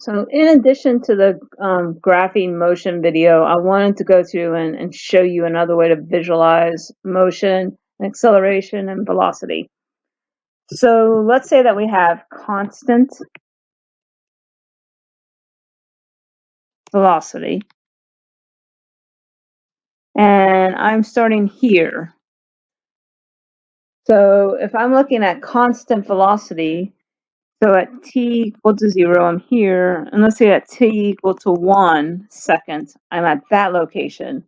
So in addition to the graphing motion video, I wanted to go through and show you another way to visualize motion, acceleration, and velocity. So let's say that we have constant velocity, and I'm starting here. So if I'm looking at constant velocity, so at t equal to 0, I'm here, and let's say at t equal to 1 second, I'm at that location.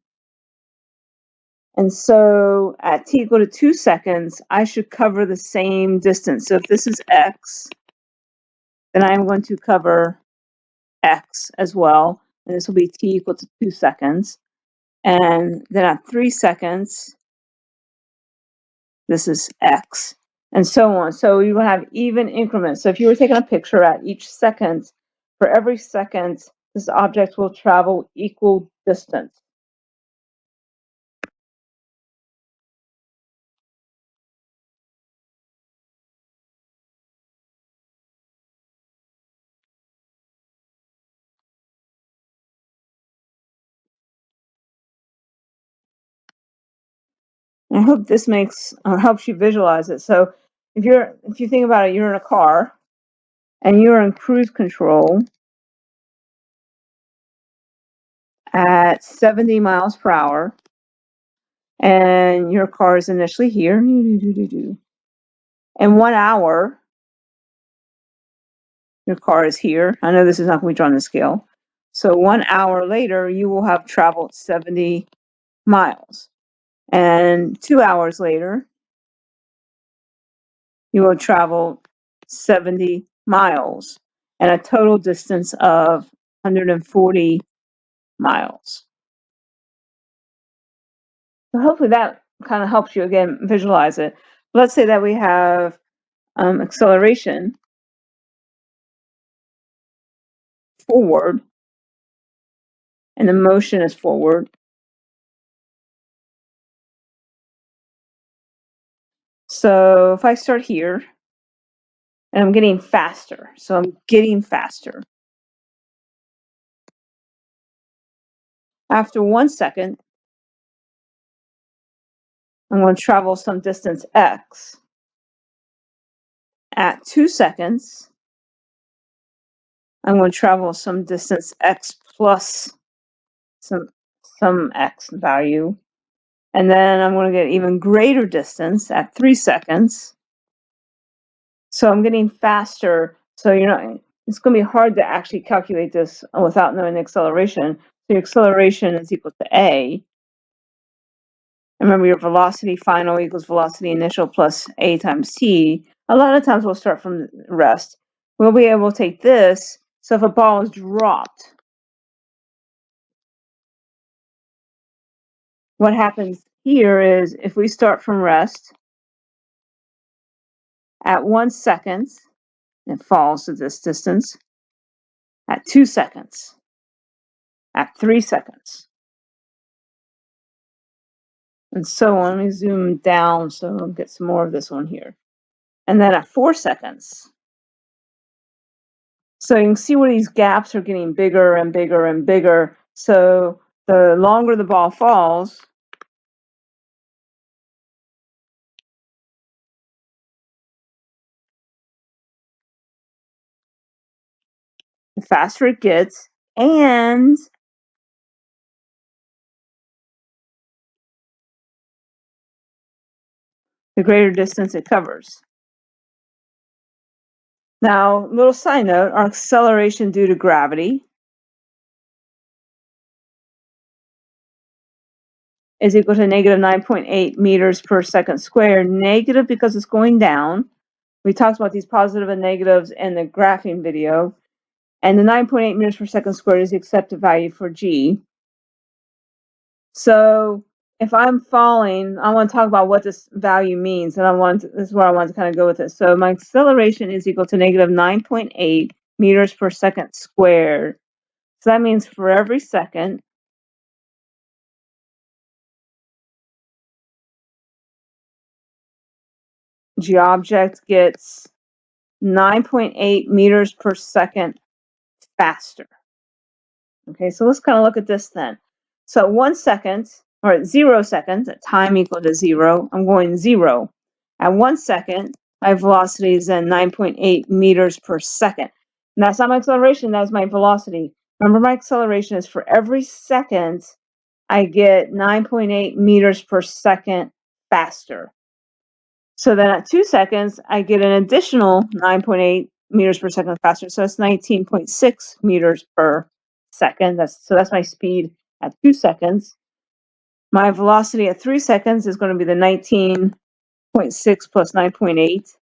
And so at t equal to 2 seconds, I should cover the same distance. So if this is x, then I'm going to cover x as well, and this will be t equal to 2 seconds. And then at 3 seconds, this is x, and so on. So you will have even increments. So if you were taking a picture at each second, for every second, this object will travel equal distance. And I hope this helps you visualize it. So if you think about it, you're in a car and you're in cruise control at 70 miles per hour, and your car is initially here. In 1 hour, your car is here. I know this is not going to be drawn on the scale. So 1 hour later, you will have traveled 70 miles. And 2 hours later, you will travel 70 miles and a total distance of 140 miles. So hopefully that kind of helps you again visualize it. Let's say that we have acceleration forward, and the motion is forward. So if I start here, and I'm getting faster, so I'm getting faster. After 1 second, I'm going to travel some distance x. At 2 seconds, I'm going to travel some distance x plus some x value. And then I'm going to get even greater distance at 3 seconds. So I'm getting faster. So it's going to be hard to actually calculate this without knowing the acceleration. So your acceleration is equal to a. Remember, your velocity final equals velocity initial plus a times t. A lot of times we'll start from rest. We'll be able to take this. So if a ball is dropped, what happens here is if we start from rest at 1 second, it falls to this distance. At 2 seconds, at 3 seconds, and so on. Let me zoom down so I'll get some more of this one here. And then at 4 seconds. So you can see where these gaps are getting bigger and bigger and bigger. So the longer the ball falls, the faster it gets, and the greater distance it covers. Now, little side note, our acceleration due to gravity is equal to negative 9.8 meters per second squared. Negative because it's going down. We talked about these positive and negatives in the graphing video. And the 9.8 meters per second squared is the accepted value for g. So if I'm falling, I want to talk about what this value means, and this is where I want to kind of go with this. So my acceleration is equal to negative 9.8 meters per second squared. So that means for every second, the object gets 9.8 meters per second faster. Okay, so let's kind of look at this then. So 1 second, or at 0 seconds, at time equal to 0, I'm going 0. At 1 second, my velocity is then 9.8 meters per second. And that's not my acceleration, that's my velocity. Remember, my acceleration is for every second, I get 9.8 meters per second faster. So then at 2 seconds, I get an additional 9.8 meters per second faster. So it's 19.6 meters per second. That's my speed at 2 seconds. My velocity at 3 seconds is going to be the 19.6 plus 9.8,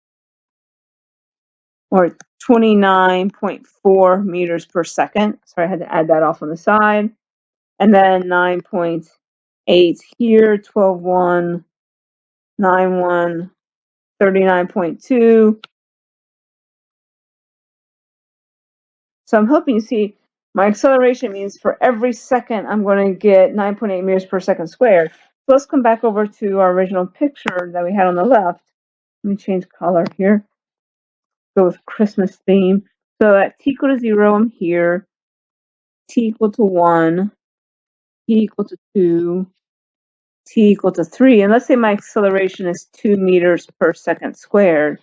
or 29.4 meters per second. Sorry, I had to add that off on the side. And then 9.8 here, 12.1, 9.1, 39.2. So I'm hoping you see my acceleration means for every second I'm going to get 9.8 meters per second squared. So let's come back over to our original picture that we had on the left. Let me change color here. Go with Christmas theme. So at t equal to 0, I'm here. T equal to 1. T equal to 2. T equal to 3. And let's say my acceleration is 2 meters per second squared.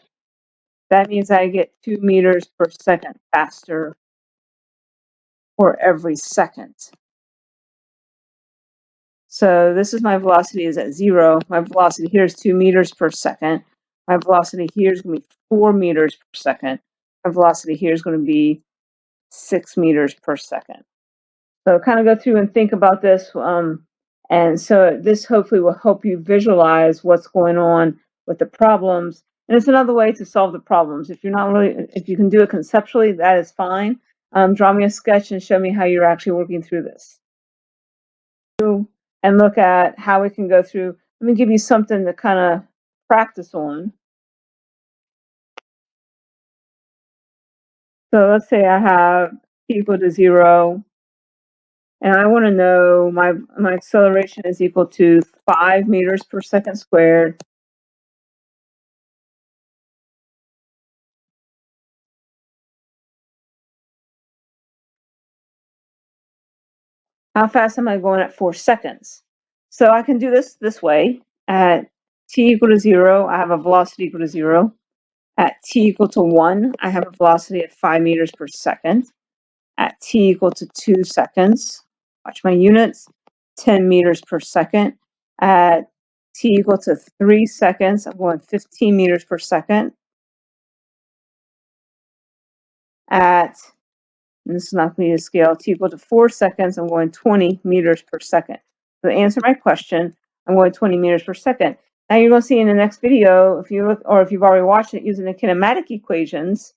That means I get 2 meters per second faster for every second. So this is my velocity is at 0. My velocity here is 2 meters per second. My velocity here is going to be 4 meters per second. My velocity here is going to be 6 meters per second. So kind of go through and think about this. And so this hopefully will help you visualize what's going on with the problems. And it's another way to solve the problems. If you can do it conceptually, that is fine. Draw me a sketch and show me how you're actually working through this. And look at how we can go through. Let me give you something to kind of practice on. So let's say I have t equal to 0, and I want to know my acceleration is equal to 5 meters per second squared. How fast am I going at 4 seconds? So I can do this way. At t equal to 0, I have a velocity equal to 0. At t equal to 1, I have a velocity at 5 meters per second. At t equal to 2 seconds, watch my units, 10 meters per second. At t equal to 3 seconds, I'm going 15 meters per second. At, and this is not going to be a scale, t equal to 4 seconds, I'm going 20 meters per second. So to answer my question, I'm going 20 meters per second. Now you're going to see in the next video, if you look, or if you've already watched it using the kinematic equations,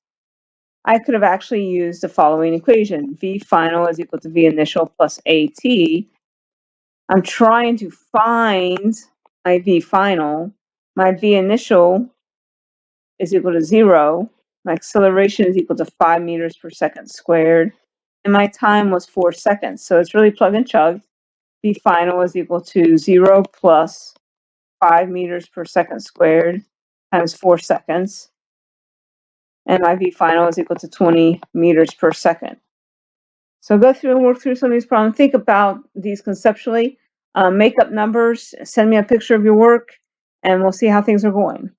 I could have actually used the following equation. V final is equal to V initial plus AT. I'm trying to find my V final. My V initial is equal to 0. My acceleration is equal to 5 meters per second squared. And my time was 4 seconds. So it's really plug and chug. V final is equal to 0 plus 5 meters per second squared times 4 seconds. And my V final is equal to 20 meters per second. So go through and work through some of these problems. Think about these conceptually. Make up numbers. Send me a picture of your work, and we'll see how things are going.